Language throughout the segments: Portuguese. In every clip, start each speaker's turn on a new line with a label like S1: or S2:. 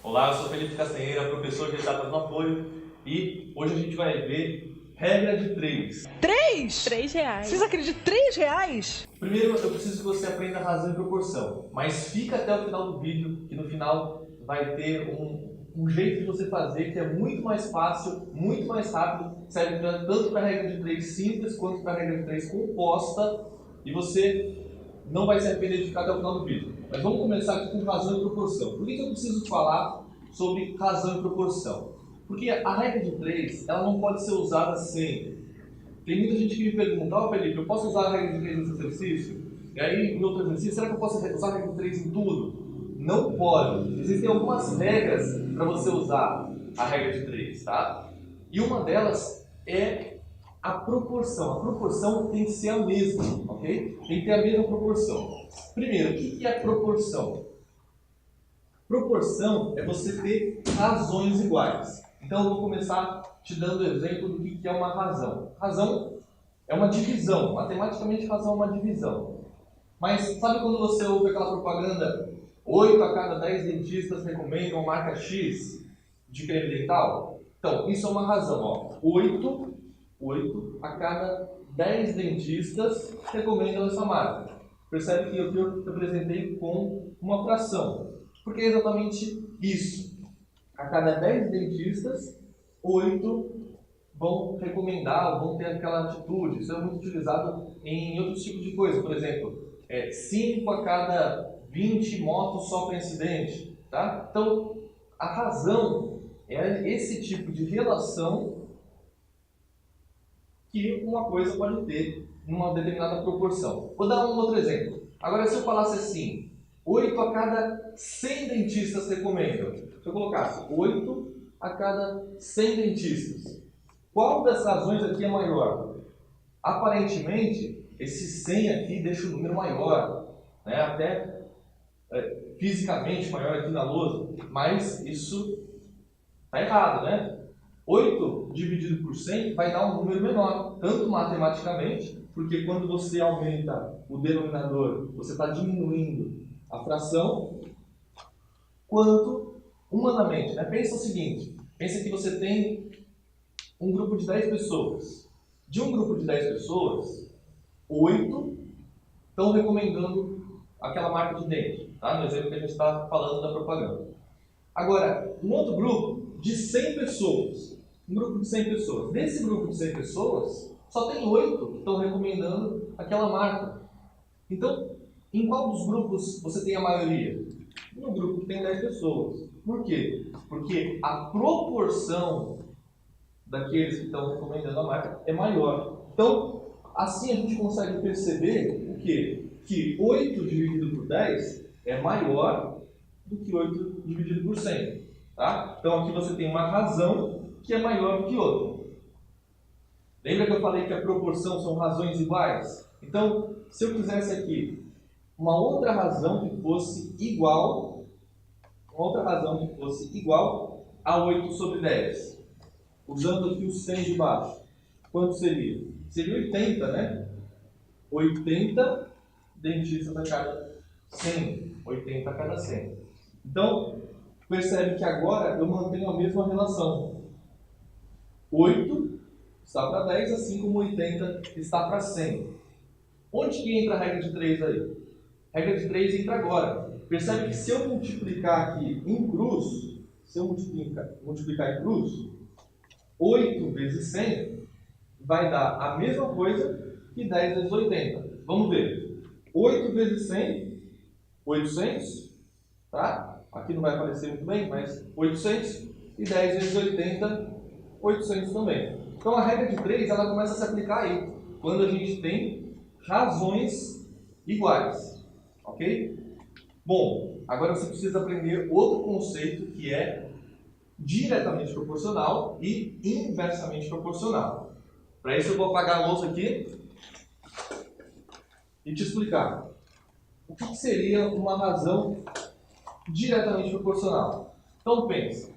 S1: Olá, eu sou Felipe Castanheira, professor de Exatas no Apoio, e hoje a gente vai ver regra de 3.
S2: 3?
S3: 3 reais.
S2: Vocês acreditam? 3 reais?
S1: Primeiro, eu preciso que você aprenda razão e proporção, mas fica até o final do vídeo, que no final vai ter um jeito de você fazer que é muito mais fácil, muito mais rápido, serve tanto para a regra de 3 simples quanto para a regra de 3 composta, e você não vai se arrepender de ficar até o final do vídeo. Mas vamos começar aqui com razão e proporção. Por que eu preciso falar sobre razão e proporção? Porque a regra de 3, ela não pode ser usada sempre. Tem muita gente que me pergunta, Felipe, eu posso usar a regra de 3 nesse exercício? E aí, em outro exercício, será que eu posso usar a regra de 3 em tudo? Não pode. Existem algumas regras para você usar a regra de 3, tá? E uma delas é a proporção. A proporção tem que ser a mesma, ok? Tem que ter a mesma proporção. Primeiro, o que é proporção? Proporção é você ter razões iguais. Então, eu vou começar te dando o exemplo do que é uma razão. Razão é uma divisão. Matematicamente, razão é uma divisão. Mas sabe quando você ouve aquela propaganda 8 a cada 10 dentistas recomendam marca X de creme dental? Então, isso é uma razão. Ó. 8 a cada 10 dentistas recomendam essa marca. Percebe que eu representei com uma fração. Porque é exatamente isso. A cada 10 dentistas, 8 vão recomendar, vão ter aquela atitude. Isso é muito utilizado em outros tipos de coisa. Por exemplo, 5 a cada 20 motos sofrem acidente. Tá? Então, a razão é esse tipo de relação que uma coisa pode ter numa determinada proporção. Vou dar um outro exemplo. Agora, se eu falasse assim, 8 a cada 100 dentistas recomendam. Se eu colocasse 8 a cada 100 dentistas, qual das razões aqui é maior? Aparentemente, esse 100 aqui deixa o número maior, né? Até fisicamente maior aqui na lousa, mas isso está errado, né? 8 dividido por 100 vai dar um número menor, tanto matematicamente, porque quando você aumenta o denominador, você está diminuindo a fração, quanto humanamente. Né? Pensa o seguinte, pensa que você tem um grupo de 10 pessoas. De um grupo de 10 pessoas, 8 estão recomendando aquela marca de dente, tá? No exemplo que a gente está falando da propaganda. Agora, um outro grupo de 100 pessoas, um grupo de 100 pessoas. Desse grupo de 100 pessoas, só tem 8 que estão recomendando aquela marca. Então, em qual dos grupos você tem a maioria? No grupo que tem 10 pessoas. Por quê? Porque a proporção daqueles que estão recomendando a marca é maior. Então, assim a gente consegue perceber o quê? Que 8 dividido por 10 é maior do que 8 dividido por 100. Tá? Então, aqui você tem uma razão que é maior do que outra. Lembra que eu falei que a proporção são razões iguais? Então, se eu quisesse aqui uma outra razão que fosse igual, a 8 sobre 10, usando aqui o 100 de baixo, quanto seria? Seria 80, né? 80 dentistas a cada 100. 80 a cada 100. Então, percebe que agora eu mantenho a mesma relação. 8 está para 10, assim como 80 está para 100. Onde que entra a regra de 3 aí? A regra de 3 entra agora. Percebe que se eu multiplicar aqui em cruz, multiplicar em cruz, 8 vezes 100 vai dar a mesma coisa que 10 vezes 80. Vamos ver. 8 vezes 100, 800, tá? Aqui não vai aparecer muito bem, mas 800. E 10 vezes 80, 800 também. Então a regra de 3 ela começa a se aplicar aí, quando a gente tem razões iguais. Ok? Bom, agora você precisa aprender outro conceito que é diretamente proporcional e inversamente proporcional. Para isso eu vou apagar a lousa aqui e te explicar. O que seria uma razão diretamente proporcional? Então pense,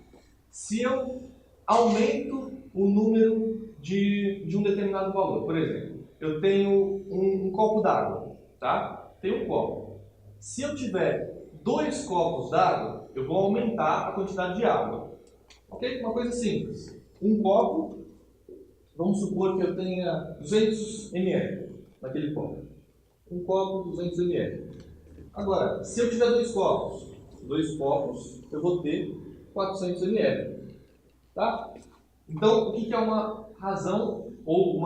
S1: se eu aumento o número de um determinado valor, por exemplo, eu tenho um copo d'água, tá? Tenho um copo. Se eu tiver 2 copos d'água, eu vou aumentar a quantidade de água. Ok? Uma coisa simples. Um copo, vamos supor que eu tenha 200 ml naquele copo. Um copo, 200 ml. Agora, se eu tiver 2 copos, eu vou ter 400 ml. Tá? Então, o que é uma razão ou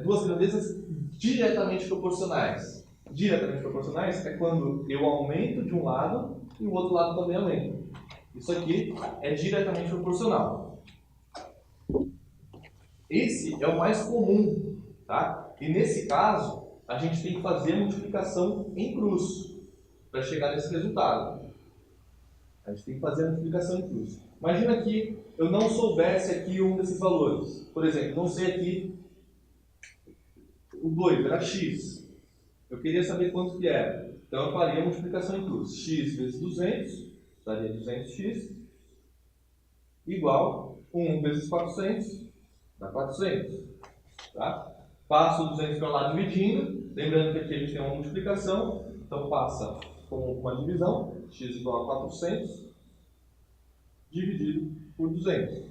S1: duas grandezas diretamente proporcionais? Diretamente proporcionais é quando eu aumento de um lado e o outro lado também aumenta. Isso aqui é diretamente proporcional. Esse é o mais comum, tá? E nesse caso, a gente tem que fazer a multiplicação em cruz para chegar nesse resultado. A gente tem que fazer a multiplicação em cruz. Imagina que eu não soubesse aqui um desses valores. Por exemplo, não sei aqui o 2, era x. Eu queria saber quanto que era. Então eu faria a multiplicação em cruz. X vezes 200, daria 200x, igual 1 vezes 400, dá 400. Tá? Passo o 200 para lá dividindo. Lembrando que aqui a gente tem uma multiplicação. Então passa com uma divisão. X igual a 400 dividido por 200.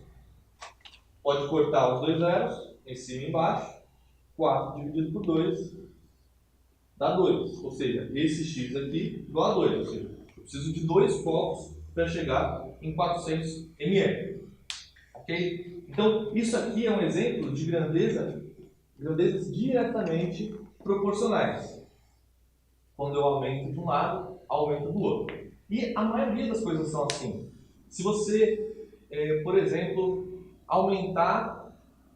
S1: Pode cortar os dois zeros, em cima e embaixo. 4 dividido por 2 dá 2. Ou seja, esse x aqui igual a 2. Ou seja, eu preciso de 2 copos para chegar em 400 ml. Ok? Então, isso aqui é um exemplo de grandezas diretamente proporcionais. Quando eu aumento de um lado, aumento do outro. E a maioria das coisas são assim. Se você, por exemplo, aumentar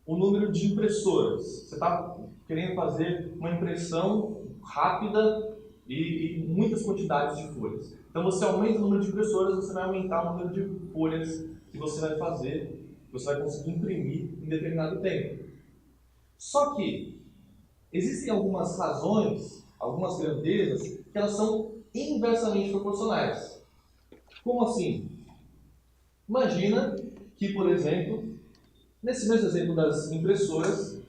S1: o número de impressoras, você está querendo fazer uma impressão rápida e muitas quantidades de folhas. Então você aumenta o número de impressoras, você vai aumentar o número de folhas que você vai fazer, que você vai conseguir imprimir em determinado tempo. Só que existem algumas razões, algumas grandezas, que elas são inversamente proporcionais. Como assim? Imagina que, por exemplo, nesse mesmo exemplo das impressoras,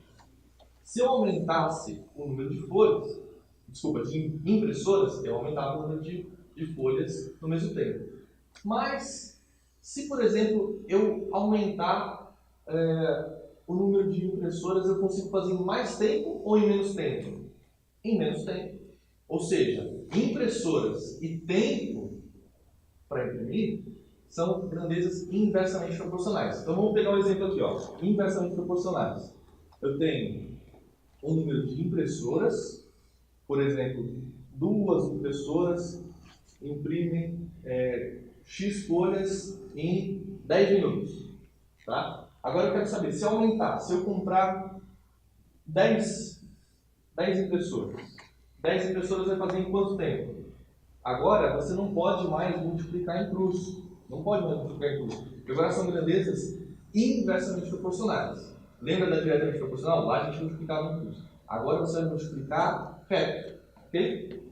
S1: se eu aumentasse o número de folhas, de impressoras, eu aumentava o número de folhas no mesmo tempo. Mas, se, por exemplo, eu aumentar o número de impressoras, eu consigo fazer em mais tempo ou em menos tempo? Em menos tempo. Ou seja, impressoras e tempo para imprimir são grandezas inversamente proporcionais. Então vamos pegar um exemplo aqui, ó. Inversamente proporcionais. Eu tenho um número de impressoras, por exemplo, 2 impressoras imprimem X folhas em 10 minutos. Tá? Agora eu quero saber, se eu aumentar, se eu comprar 10 impressoras, 10 impressoras vai fazer em quanto tempo? Agora você não pode mais multiplicar em cruz. Não pode mais multiplicar em cruz. Porque agora são grandezas inversamente proporcionais. Lembra da diretamente proporcional? Lá a gente multiplicava em cruz. Agora você vai multiplicar perto. Ok?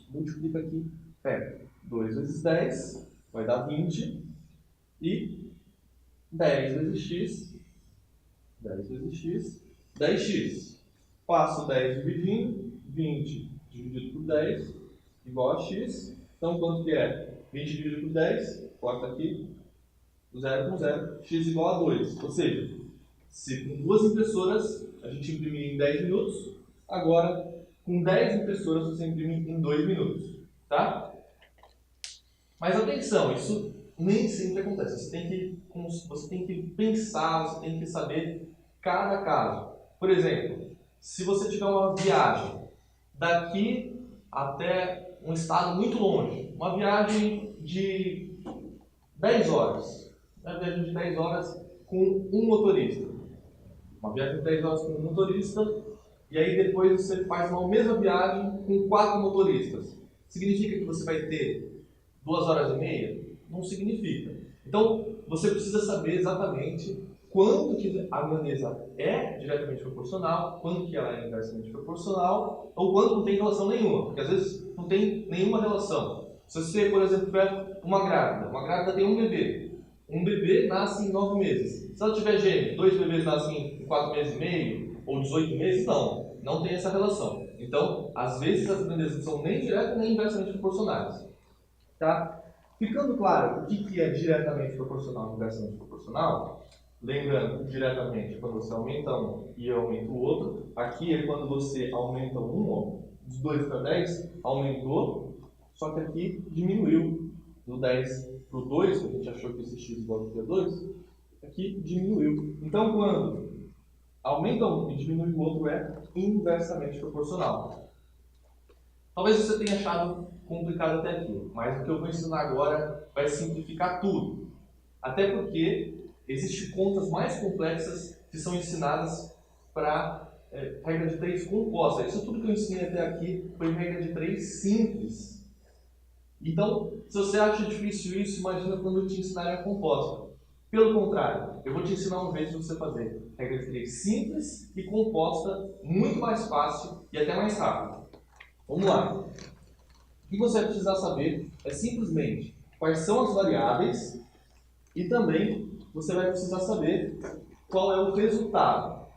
S1: Multiplica aqui perto. 2 vezes 10 vai dar 20. E 10 vezes x. 10 vezes x. 10x. Passo 10 dividindo. 20 dividido por 10 igual a x. Então quanto que é? 20 dividido por 10. Corta aqui. 0 com 0. X igual a 2. Ou seja, se com 2 impressoras a gente imprimir em 10 minutos, agora com 10 impressoras você imprime em 2 minutos. Tá? Mas atenção, isso nem sempre acontece. Você tem que pensar, você tem que saber cada caso. Por exemplo, se você tiver uma viagem daqui até um estado muito longe, uma viagem de 10 horas, uma viagem de 10 horas com um motorista. Uma viagem de 10 horas com um motorista, e aí depois você faz uma mesma viagem com 4 motoristas. Significa que você vai ter 2 horas e meia? Não significa. Então, você precisa saber exatamente quando que a grandeza é diretamente proporcional, quando que ela é inversamente proporcional, ou quando não tem relação nenhuma, porque às vezes não tem nenhuma relação. Se você, por exemplo, tiver uma grávida tem um bebê nasce em 9 meses. Se ela tiver gêmeo, 2 bebês nascem em 4 meses e meio, ou 18 meses, não tem essa relação. Então, às vezes as grandezas não são nem diretas nem inversamente proporcionais. Tá? Ficando claro o que é diretamente proporcional e inversamente proporcional, lembrando que diretamente é quando você aumenta um e aumenta o outro. Aqui é quando você aumenta um, ó, dos 2 para 10, aumentou, só que aqui diminuiu. Do 10 para o 2, que a gente achou que esse x igual a 2, aqui diminuiu. Então, quando aumenta um e diminui o outro, é inversamente proporcional. Talvez você tenha achado complicado até aqui, mas o que eu vou ensinar agora vai simplificar tudo. Até porque existem contas mais complexas que são ensinadas para regra de 3 composta. Isso tudo que eu ensinei até aqui foi regra de 3 simples. Então, se você acha difícil isso, imagina quando eu te ensinarem a composta. Pelo contrário, eu vou te ensinar um jeito de você fazer regra de 3 simples e composta muito mais fácil e até mais rápido. Vamos lá. O que você vai precisar saber é simplesmente quais são as variáveis e também você vai precisar saber qual é o resultado.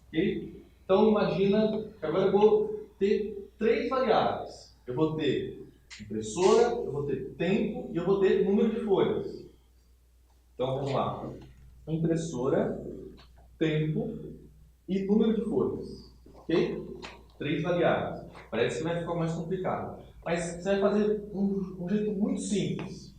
S1: Okay? Então imagina que agora eu vou ter 3 variáveis. Eu vou ter impressora, eu vou ter tempo e eu vou ter número de folhas. Então vamos lá. Impressora, tempo e número de folhas. Ok? 3 variáveis. Parece que vai ficar mais complicado. Mas você vai fazer um jeito muito simples.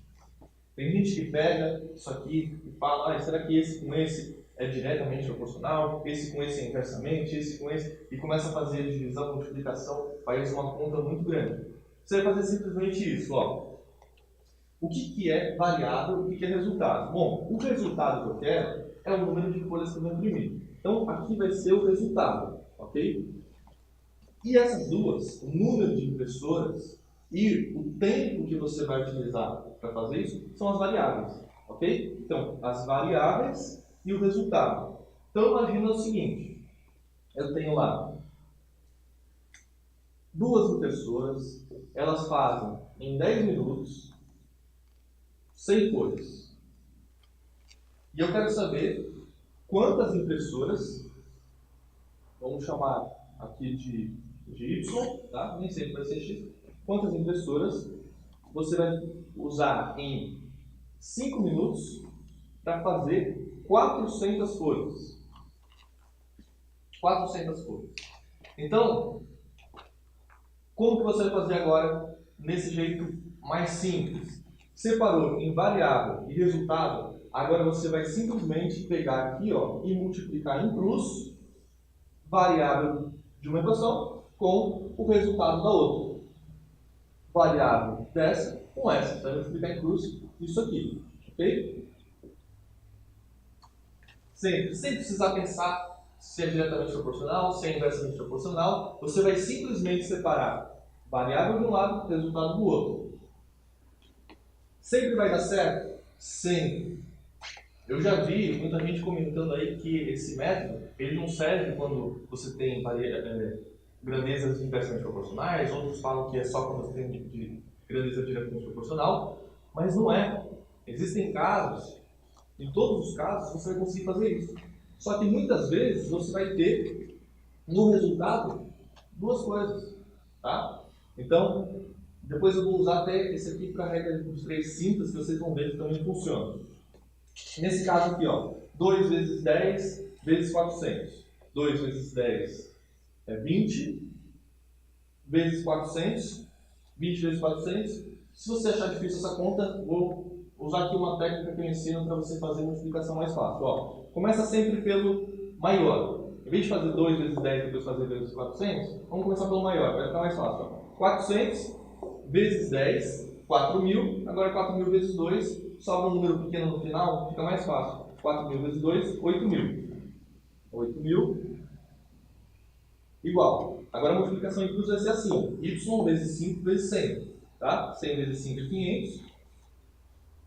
S1: Tem gente que pega isso aqui e fala, será que esse com esse é diretamente proporcional, esse com esse é inversamente, esse com esse, e começa a fazer divisão, multiplicação, faz uma conta muito grande. Você vai fazer simplesmente isso, ó. O que é variável e o que é resultado? Bom, o resultado que eu quero é o número de folhas que eu vou imprimir. Então, aqui vai ser o resultado, ok? E essas duas, o número de impressoras e o tempo que você vai utilizar para fazer isso, são as variáveis, ok? Então, as variáveis e o resultado. Então, imagina o seguinte, eu tenho lá 2 impressoras, elas fazem em 10 minutos 100 folhas. E eu quero saber quantas impressoras, vamos chamar aqui de Y, tá? Nem sempre vai ser X. Quantas impressoras você vai usar em 5 minutos para fazer 400 folhas. 400 folhas. Então, como que você vai fazer agora nesse jeito mais simples? Separou em variável e resultado, agora você vai simplesmente pegar aqui, ó, e multiplicar em cruz variável de uma equação com o resultado da outra. Variável dessa com essa. Você vai multiplicar em cruz isso aqui. Ok? Sempre, sem precisar pensar se é diretamente proporcional, se é inversamente proporcional, você vai simplesmente separar variável de um lado e resultado do outro. Sempre vai dar certo? Sempre. Eu já vi muita gente comentando aí que esse método ele não serve quando você tem grandezas inversamente proporcionais, outros falam que é só quando você tem grandeza diretamente proporcional, mas não é. Existem casos, em todos os casos você vai conseguir fazer isso. Só que muitas vezes você vai ter no resultado 2 coisas, tá? Então, depois eu vou usar até esse aqui para a regra dos 3 simples, que vocês vão ver que também funciona. Nesse caso aqui, ó, 2 vezes 10 vezes 400. 2 vezes 10 é 20, vezes 400, 20 vezes 400. Se você achar difícil essa conta, vou usar aqui uma técnica que eu ensino para você fazer multiplicação mais fácil. Ó, começa sempre pelo maior. Em vez de fazer 2 vezes 10 e depois fazer vezes 400, vamos começar pelo maior, vai ficar mais fácil. Ó. 400 vezes 10, 4.000. Agora 4.000 vezes 2, sobra um número pequeno no final, fica mais fácil. 4.000 vezes 2, 8.000. 8.000 igual. Agora a multiplicação em cruz vai ser assim. Y vezes 5 vezes 100. Tá? 100 vezes 5 é 500.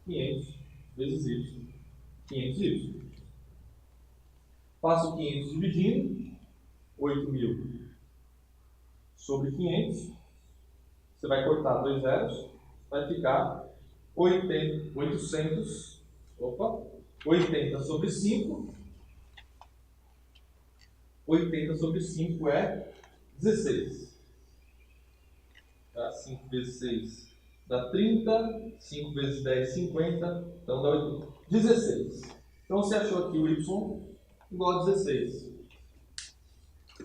S1: 500 vezes Y. 500Y. Faço 500 dividindo. 8.000 sobre 500. Você vai cortar 2 zeros. Vai ficar 800. Opa! 80 sobre 5. 80 sobre 5 é 16. Tá? 5 vezes 6 dá 30, 5 vezes 10, 50, então dá 16. Então você achou aqui o y igual a 16.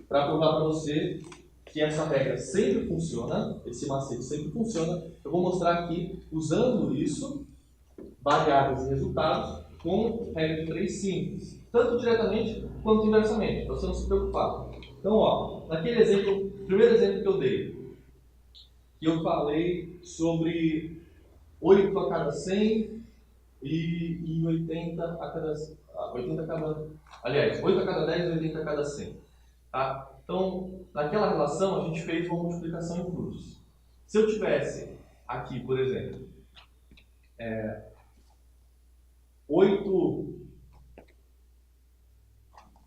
S1: Para provar para você que essa regra sempre funciona, esse macete sempre funciona, eu vou mostrar aqui, usando isso, variáveis e resultados, com regra de 3 simples, tanto diretamente quanto inversamente, para você não se preocupar. Então, ó, naquele exemplo, primeiro exemplo que eu dei, que eu falei sobre 8 a cada 100 e 80 a cada... 80 a cada... Aliás, 8 a cada 10 e 80 a cada 100. Tá? Então, naquela relação, a gente fez uma multiplicação em cruzes. Se eu tivesse aqui, por exemplo, 8...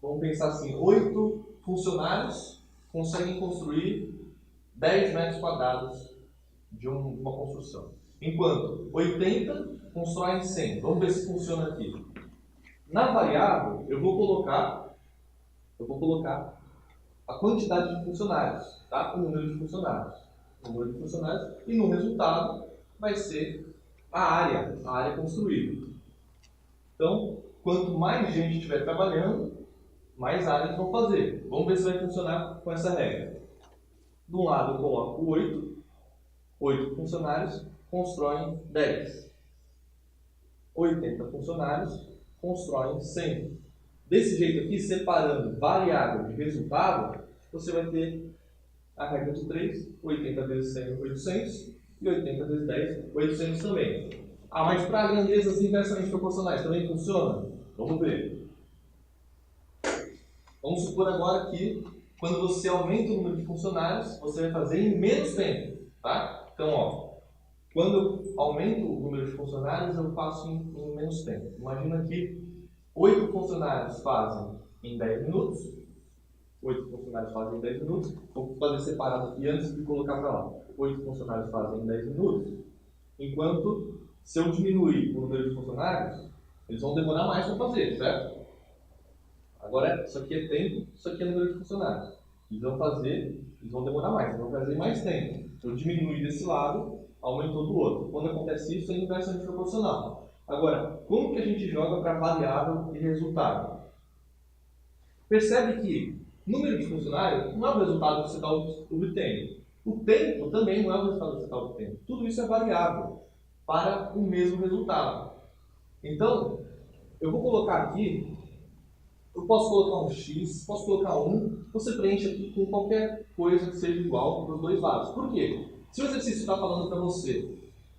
S1: Vamos pensar assim, 8 funcionários conseguem construir 10 metros quadrados de uma construção. Enquanto 80 constroem 100. Vamos ver se funciona aqui. Na variável, eu vou colocar a quantidade de funcionários, tá? O número de funcionários. E no resultado vai ser a área construída. Então, quanto mais gente estiver trabalhando, mais áreas vão fazer. Vamos ver se vai funcionar com essa regra. De um lado eu coloco 8 funcionários constroem 10. 80 funcionários constroem 100. Desse jeito aqui, separando variável de resultado, você vai ter a regra de 3, 80 vezes 100, 800, e 80 vezes 10, 800 também. Ah, mas para grandezas inversamente proporcionais também funciona? Vamos ver. Vamos supor agora que, quando você aumenta o número de funcionários, você vai fazer em menos tempo. Tá? Então, ó, quando eu aumento o número de funcionários, eu faço em menos tempo. Imagina que 8 funcionários fazem em 10 minutos. 8 funcionários fazem em 10 minutos. Vou fazer separado aqui antes de colocar para lá. 8 funcionários fazem em 10 minutos. Enquanto, se eu diminuir o número de funcionários, eles vão demorar mais para fazer, certo? Agora, isso aqui é tempo, isso aqui é número de funcionários. Eles vão demorar mais, eles vão fazer mais tempo. Eu diminui desse lado, aumentou do outro. Quando acontece isso, é inversamente proporcional. Agora, como que a gente joga para variável e resultado? Percebe que número de funcionários não é o resultado que você está obtendo. O tempo também não é o resultado que você está obtendo. Tudo isso é variável para o mesmo resultado. Então, eu vou colocar aqui, eu posso colocar um x, posso colocar 1, você preenche aqui com qualquer coisa que seja igual para os dois lados. Por quê? Se o exercício está falando para você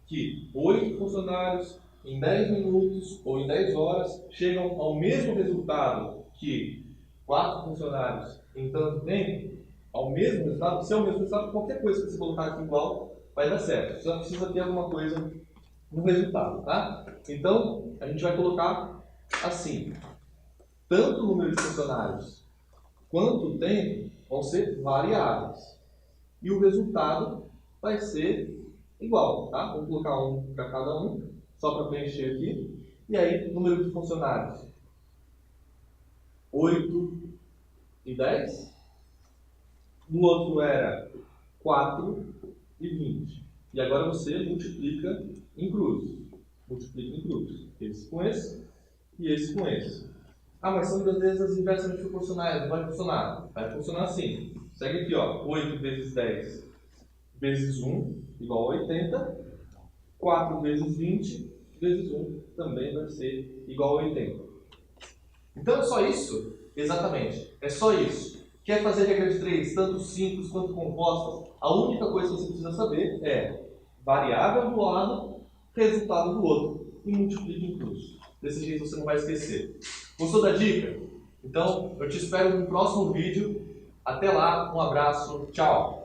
S1: que 8 funcionários em 10 minutos ou em 10 horas chegam ao mesmo resultado que 4 funcionários em tanto tempo, ao mesmo resultado, se é o mesmo resultado, qualquer coisa que você colocar aqui igual vai dar certo. Você só precisa ter alguma coisa no resultado, tá? Então, a gente vai colocar assim. Tanto o número de funcionários quanto o tempo vão ser variáveis. E o resultado vai ser igual, tá? Vou colocar um para cada um, só para preencher aqui. E aí, número de funcionários: 8 e 10. No outro era 4 e 20. E agora você multiplica em cruzes. Esse com esse e esse com esse. Ah, mas são grandezas inversamente proporcionais, não vai funcionar. Vai funcionar assim. Segue aqui, ó. 8 vezes 10 vezes 1 igual a 80. 4 vezes 20 vezes 1 também vai ser igual a 80. Então é só isso? Exatamente. É só isso. Quer fazer regra de 3, tanto simples quanto compostas? A única coisa que você precisa saber é variável do lado, resultado do outro. E multiplica em cruz. Desse jeito você não vai esquecer. Gostou da dica? Então, eu te espero no próximo vídeo. Até lá, um abraço, tchau!